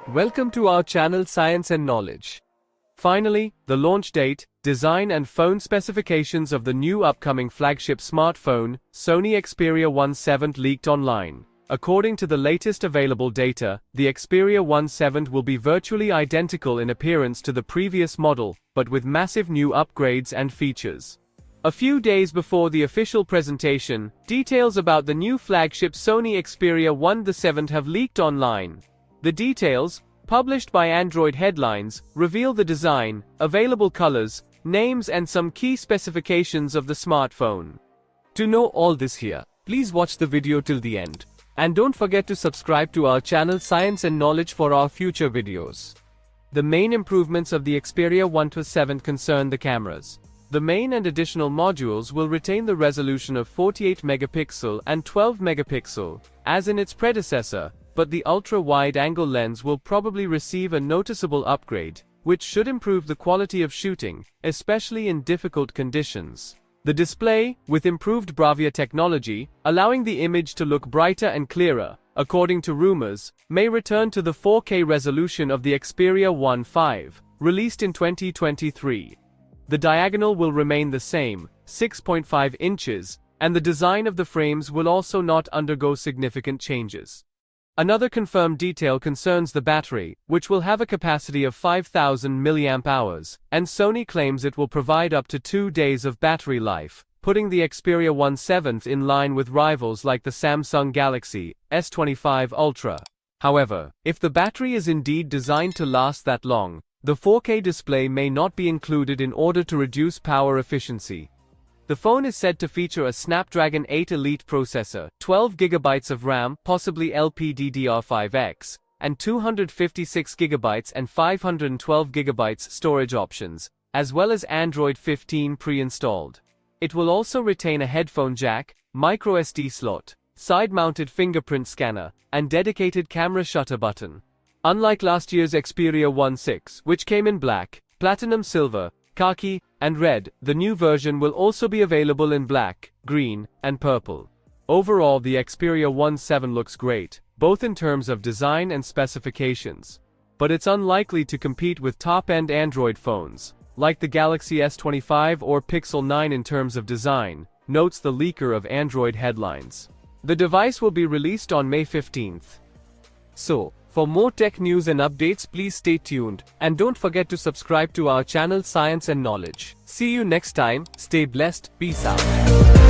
Welcome to our channel Science and Knowledge. Finally, the launch date, design and phone specifications of the new upcoming flagship smartphone, Sony Xperia VII leaked online. According to the latest available data, the Xperia VII will be virtually identical in appearance to the previous model, but with massive new upgrades and features. A few days before the official presentation, details about the new flagship Sony Xperia VII have leaked online. The details, published by Android Headlines, reveal the design, available colors, names and some key specifications of the smartphone. To know all this here, please watch the video till the end. And don't forget to subscribe to our channel Science and Knowledge for our future videos. The main improvements of the Xperia VII concern the cameras. The main and additional modules will retain the resolution of 48 megapixel and 12 megapixel, as in its predecessor, but the ultra-wide-angle lens will probably receive a noticeable upgrade, which should improve the quality of shooting, especially in difficult conditions. The display, with improved Bravia technology, allowing the image to look brighter and clearer, according to rumors, may return to the 4K resolution of the Xperia V, released in 2023. The diagonal will remain the same, 6.5 inches, and the design of the frames will also not undergo significant changes. Another confirmed detail concerns the battery, which will have a capacity of 5,000 mAh, and Sony claims it will provide up to 2 days of battery life, putting the Xperia VII in line with rivals like the Samsung Galaxy S25 Ultra. However, if the battery is indeed designed to last that long, the 4K display may not be included in order to reduce power efficiency. The phone is said to feature a Snapdragon 8 Elite processor, 12 GB of RAM, possibly LPDDR5X, and 256 GB and 512 GB storage options, as well as Android 15 pre-installed. It will also retain a headphone jack, microSD slot, side-mounted fingerprint scanner, and dedicated camera shutter button. Unlike last year's Xperia VI, which came in black, platinum silver, khaki, and red, the new version will also be available in black, green, and purple. Overall, the Xperia VII looks great, both in terms of design and specifications. But it's unlikely to compete with top-end Android phones, like the Galaxy S25 or Pixel 9 in terms of design, notes the leaker of Android Headlines. The device will be released on May 15th. So, for more tech news and updates, please stay tuned, and don't forget to subscribe to our channel Science and Knowledge. See you next time, stay blessed, peace out.